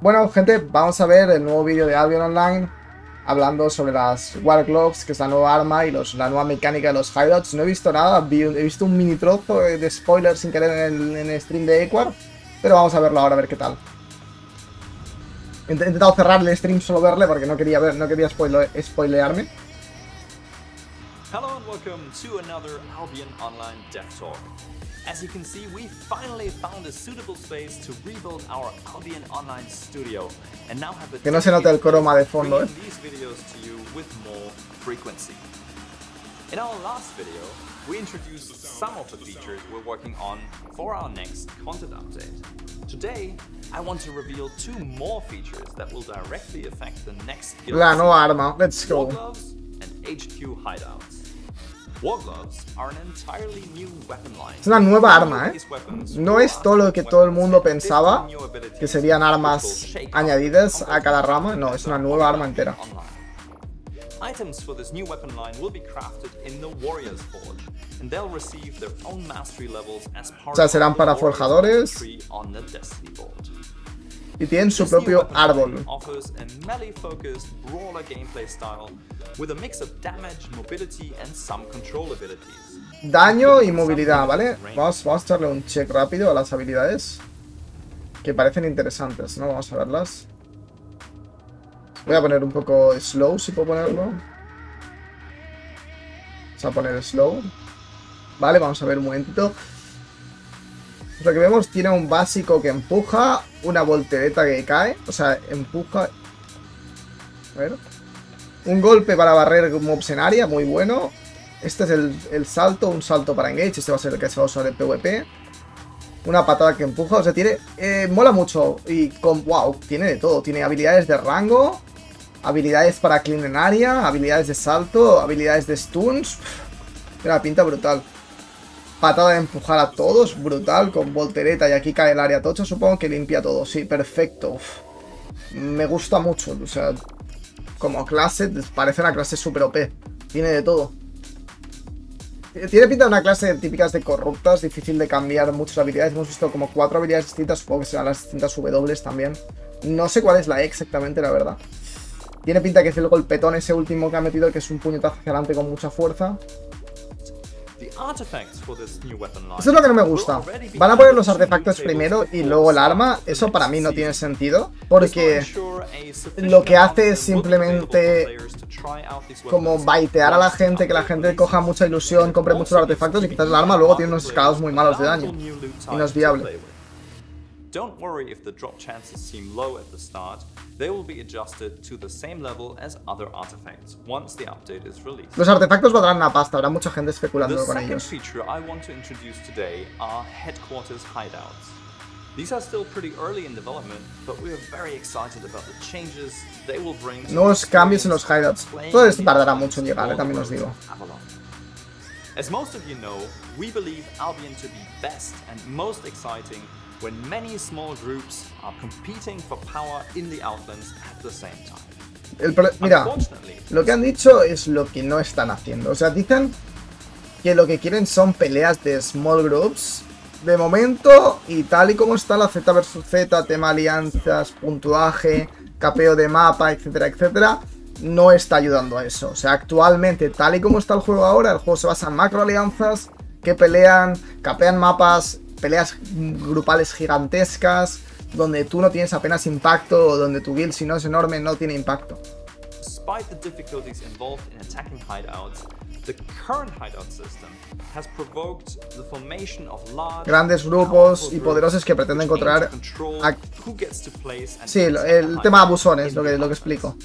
Bueno, gente, vamos a ver el nuevo vídeo de Albion Online, hablando sobre las War Gloves, que es la nueva arma y la nueva mecánica de los hideouts. No he visto nada, he visto un mini trozo de spoiler sin querer en el stream de Equar, pero vamos a verlo ahora, a ver qué tal. He intentado cerrar el stream solo verle porque no quería spoilearme. Hello and welcome to another Albion Online Dev Talk. As you can see, we finally found a suitable space to rebuild our Albion Online studio, and now have a que no se note el croma de fondo, these videos to you with more frequency. In our last video, we introduced some of the features we're working on for our next content update. Today, I want to reveal two more features that will directly affect the next guild. La nueva arma, let's go. War gloves and HQ hideouts. War gloves are an entirely new weapon line. Es una nueva arma, No es todo lo que todo el mundo pensaba, que serían armas añadidas a cada rama. No, es una nueva arma entera. Items for this new weapon line will be crafted in the Warrior's Forge, and they'll receive their own mastery levels as part O sea, serán para forjadores on the Destiny board. Y tienen su propio árbol. Offers a melee-focused brawler gameplay style with a mix of damage, mobility, and some control abilities. Daño y movilidad, ¿vale? Vamos a echarle un check rápido a las habilidades, que parecen interesantes, ¿no? Vamos a verlas. Voy a poner un poco slow, si puedo ponerlo. Vamos a poner slow. Vale, vamos a ver un momentito. Lo que vemos, tiene un básico que empuja, una voltereta que cae, o sea, empuja. A ver. Un golpe para barrer mobs en área, muy bueno. Este es el salto, un salto para engage, este va a ser el que se va a usar en PvP. Una patada que empuja, o sea, tiene... mola mucho y wow, tiene de todo. Tiene habilidades de rango, habilidades para clean en área, habilidades de salto, habilidades de stuns. Mira, pinta brutal. Patada de empujar a todos, brutal, con voltereta y aquí cae el área tocha, supongo que limpia todo, sí, perfecto. Uf. Me gusta mucho, o sea, como clase, parece una clase super OP, tiene de todo. Tiene pinta de una clase típicas de corruptas, difícil de cambiar muchas habilidades, hemos visto como 4 habilidades distintas, supongo que serán las distintas W también. No sé cuál es la E exactamente, la verdad. Tiene pinta que es el golpetón ese último que ha metido, que es un puñetazo hacia adelante con mucha fuerza. Eso es lo que no me gusta. Van a poner los artefactos primero y luego el arma. Eso para mí no tiene sentido, porque lo que hace es simplemente como baitear a la gente, que la gente coja mucha ilusión, compre muchos artefactos y quizás el arma luego tiene unos escalados muy malos de daño y no es viable. Don't worry if the drop chances seem low at the start. They will be adjusted to the same level as other artifacts once the update is released. Los artefactos valdrán una pasta, habrá mucha gente especulando con ellos. The second feature I want to introduce today are headquarters hideouts. These are still pretty early in development, but we are very excited about the changes they will bring. Nuevos cambios en los hideouts. Todo esto tardará mucho en llegar, también os digo. As most of you know, we believe Albion to be best and most exciting when many small groups are competing for power in the Outlands at the same time. Mira, lo que han dicho es lo que no están haciendo. O sea, dicen que lo que quieren son peleas de small groups. De momento, y tal y como está la Z vs Z, tema alianzas, puntuaje, capeo de mapa, etcétera, etcétera, no está ayudando a eso. O sea, actualmente, tal y como está el juego ahora, el juego se basa en macro alianzas que pelean, capean mapas, peleas grupales gigantescas, donde tú no tienes apenas impacto, o donde tu guild, si no es enorme, no tiene impacto. Despite the difficulties involved in attacking hideouts, the current hideout system has provoked the formation of large, grandes grupos y poderosos que pretenden controlar sí, el tema de abusones, lo que explico.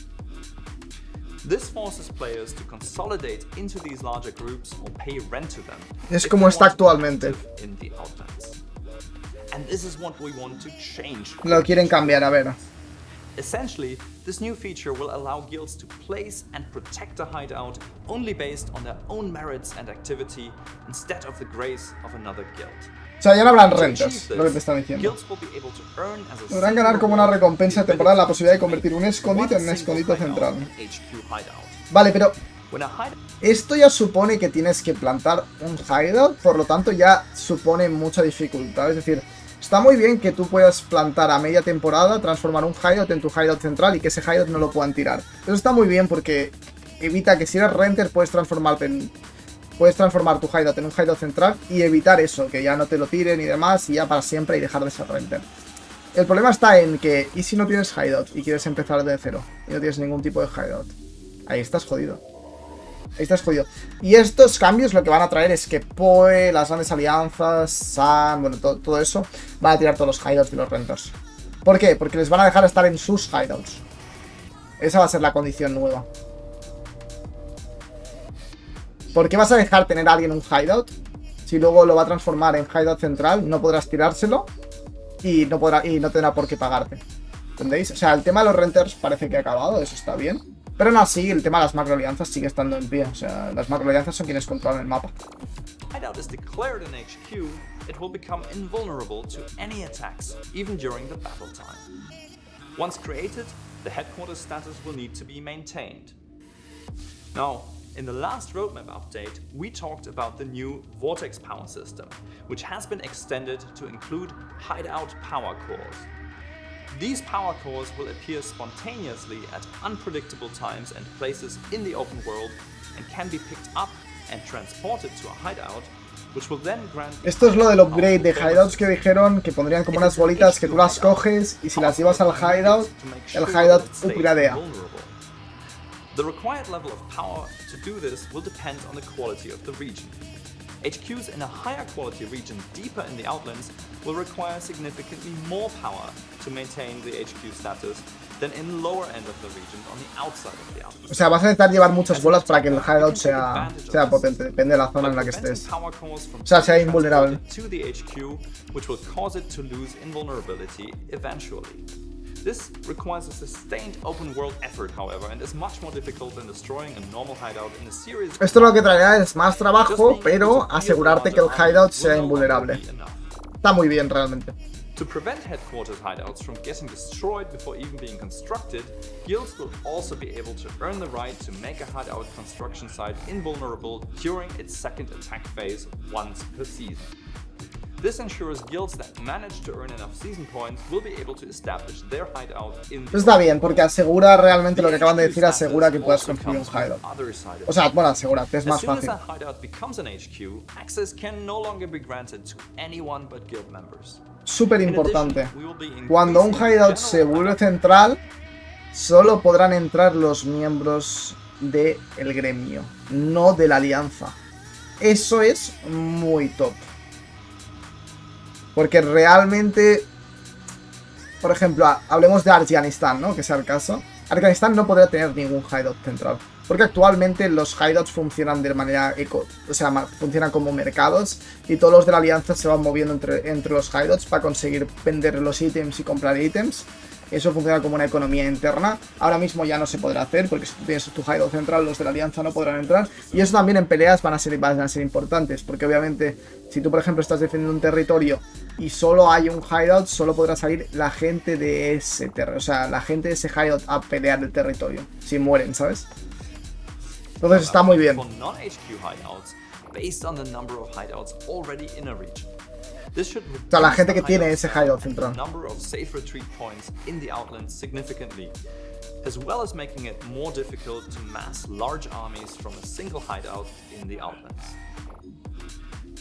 This forces players to consolidate into these larger groups or pay rent to them. Es como está actualmente. In the Outlands. And this is what we want to change. Lo quieren cambiar, a ver. Essentially, this new feature will allow guilds to place and protect a hideout only based on their own merits and activity instead of the grace of another guild. O sea, ya no habrán rentas, lo que te están diciendo. Podrán ganar como una recompensa temporal la posibilidad de convertir un escondite en un escondite central. Vale, pero esto ya supone que tienes que plantar un hideout, por lo tanto ya supone mucha dificultad. Es decir, Está muy bien que tú puedas plantar a media temporada, transformar un hideout en tu hideout central y que ese hideout no lo puedan tirar. Eso está muy bien porque evita que si eres renter puedes transformar tu hideout en un hideout central y evitar eso, que ya no te lo tiren y demás y ya para siempre y dejar de ser renter. El problema está en que, ¿y si no tienes hideout y quieres empezar de cero? Y no tienes ningún tipo de hideout. Ahí estás jodido. Ahí estás jodido. Y estos cambios lo que van a traer es que PoE, las grandes alianzas, Sun, bueno, todo eso, van a tirar todos los hideouts de los renters. ¿Por qué? Porque les van a dejar estar en sus hideouts. Esa va a ser la condición nueva. ¿Por qué vas a dejar tener a alguien un hideout? Si luego lo va a transformar en hideout central, no podrás tirárselo. Y no tendrá por qué pagarte. ¿Entendéis? O sea, el tema de los renters parece que ha acabado, eso está bien. Pero aún así, el tema de las macro alianzas sigue estando en pie. O sea, las macro alianzas son quienes controlan el mapa. Hideout is declared in HQ, it will become invulnerable to any attacks, even during the battle time. Once created, the headquarters status will need to be maintained. Now, in the last roadmap update, we talked about the new Vortex power system, which has been extended to include hideout power cores. These power cores will appear spontaneously at unpredictable times and places in the open world and can be picked up and transported to a hideout, which will then grant... Esto es lo del upgrade de hideouts que dijeron que pondrían como unas bolitas que tú las coges y si las llevas al hideout, el hideout upgradea. The required level of power to do this will depend on the quality of the region. HQs in a higher quality region deeper in the outlands will require significantly more power to maintain the HQ status than in lower end of the region on the outside of the outlands. O sea, vas a necesitar llevar muchas bolas para que el hideout sea potente, depende de la zona en la que estés. O sea, sea invulnerable. To the HQ, which will cause it to lose invulnerability eventually. This requires a sustained open world effort, however, and is much more difficult than destroying a normal hideout in a series. Esto lo que traerá es más trabajo, pero asegurarte que el hideout sea invulnerable. Está muy bien realmente. To prevent headquarters hideouts from getting destroyed before even being constructed, guilds will also be able to earn the right to make a hideout construction site invulnerable during its second attack phase once per season. This ensures guilds that manage to earn enough season points will be able to establish their hideout in the... Está bien, porque asegura realmente lo que acaban de decir, asegura que puedas construir un hideout. O sea, bueno, asegura, es más fácil. As soon as a hideout becomes an HQ, access can no longer be granted to anyone but guild members. Súper importante. Cuando un hideout se vuelve central, solo podrán entrar los miembros del gremio, no de la alianza. Eso es muy top. Porque realmente, por ejemplo, hablemos de Afganistán, ¿no? Que sea el caso. Afganistán no podrá tener ningún hideout central. Porque actualmente los hideouts funcionan de manera o sea, funcionan como mercados. Y todos los de la alianza se van moviendo entre los hideouts para conseguir vender los ítems y comprar ítems. Eso funciona como una economía interna. Ahora mismo ya no se podrá hacer porque si tú tienes tu hideout central, los de la alianza no podrán entrar. Y eso también en peleas van a ser importantes. Porque obviamente, si tú por ejemplo estás defendiendo un territorio y solo hay un hideout, solo podrá salir la gente de ese territorio. O sea, la gente de ese hideout a pelear el territorio. Si mueren, ¿sabes? Entonces está muy bien. O sea, la gente que tiene ese hideout central. As well as making it more difficult to mass large armies from a single hideout in the outlands.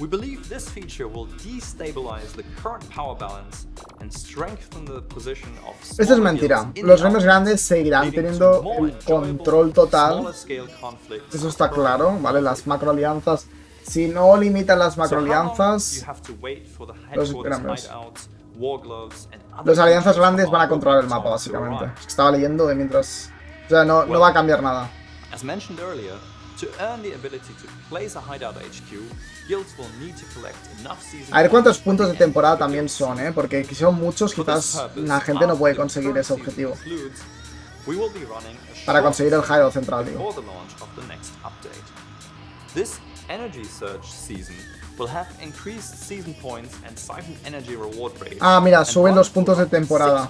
We believe this feature will destabilize the current power balance and strengthen the position of Esto es mentira. Los gremios grandes seguirán teniendo el control total. Eso está claro, ¿vale? Las macro alianzas, si no limitan las macro alianzas, los gremios. Las alianzas grandes van a controlar el mapa, básicamente. Estaba leyendo de mientras... O sea, no va a cambiar nada. A ver cuántos puntos de temporada también son, porque si son muchos, quizás la gente no puede conseguir ese objetivo. Para conseguir el hideout central, digo. Ah, mira, suben los puntos de temporada.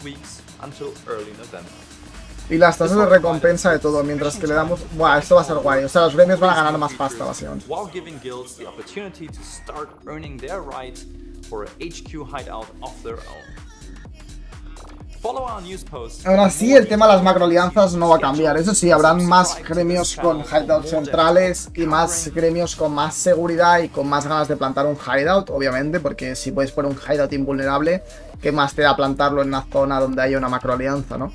Y las tasas de recompensa de todo, mientras que le damos... Buah, esto va a ser guay. O sea, los gremios van a ganar más pasta, básicamente. for a HQ hideout of their own. Follow our news posts. Aún así, el tema de las macroalianzas no va a cambiar. Eso sí, habrán más gremios con hideouts centrales y más gremios con más seguridad y con más ganas de plantar un hideout, obviamente, porque si puedes poner un hideout invulnerable, ¿qué más te da plantarlo en una zona donde haya una macroalianza, no?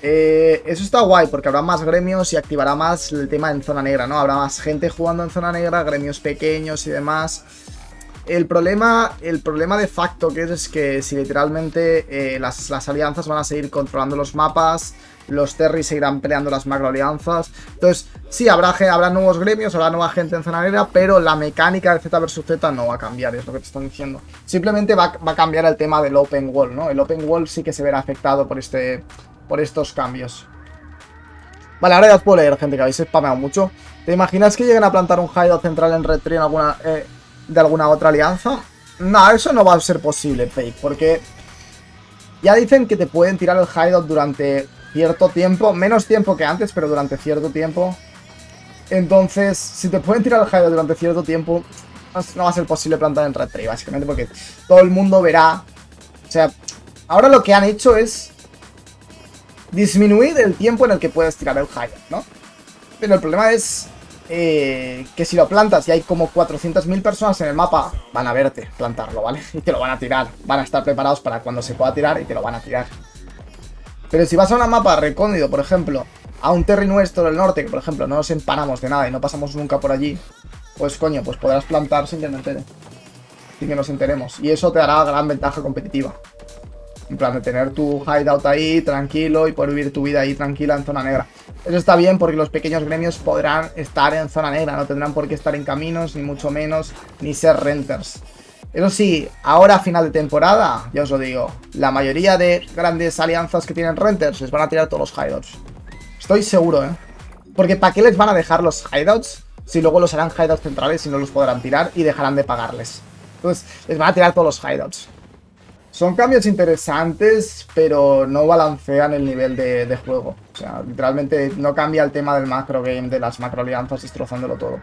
Eso está guay, porque habrá más gremios y activará más el tema en zona negra, ¿no? Habrá más gente jugando en zona negra, gremios pequeños y demás. El problema de facto es que si literalmente las alianzas van a seguir controlando los mapas, los terris seguirán peleando las macroalianzas. Entonces, sí, habrá nuevos gremios, habrá nueva gente en zona negra, pero la mecánica de Z versus Z no va a cambiar, es lo que te están diciendo. Simplemente va a cambiar el tema del open wall, ¿no? El open wall sí que se verá afectado por estos cambios. Vale, ahora ya os puedo leer, gente, que habéis spameado mucho. ¿Te imaginas que lleguen a plantar un hideout central en Red Tree de alguna otra alianza? No, eso no va a ser posible, Fake, porque ya dicen que te pueden tirar el hideout durante cierto tiempo, menos tiempo que antes, pero durante cierto tiempo. Entonces, si te pueden tirar el hideout durante cierto tiempo, no va a ser posible plantar en Red Tree, básicamente, porque todo el mundo verá. O sea, ahora lo que han hecho es disminuir el tiempo en el que puedes tirar el hideout, ¿no? Pero el problema es que si lo plantas y hay como 400.000 personas en el mapa, van a verte plantarlo, ¿vale? Y te lo van a tirar. Van a estar preparados para cuando se pueda tirar y te lo van a tirar. Pero si vas a una mapa recóndito, por ejemplo, a un terry nuestro del norte, que por ejemplo no nos empanamos de nada y no pasamos nunca por allí, pues coño, pues podrás plantar sin que nos enteremos. Y eso te dará gran ventaja competitiva. En plan de tener tu hideout ahí tranquilo y poder vivir tu vida ahí tranquila en zona negra. Eso está bien porque los pequeños gremios podrán estar en zona negra, no tendrán por qué estar en caminos, ni mucho menos, ni ser renters. Eso sí, ahora a final de temporada, ya os lo digo, la mayoría de grandes alianzas que tienen renters les van a tirar todos los hideouts. Estoy seguro, ¿eh? Porque ¿para qué les van a dejar los hideouts si luego los harán hideouts centrales y no los podrán tirar y dejarán de pagarles? Entonces, les van a tirar todos los hideouts. Son cambios interesantes, pero no balancean el nivel de juego. O sea, literalmente no cambia el tema del macro game, de las macro alianzas, destrozándolo todo.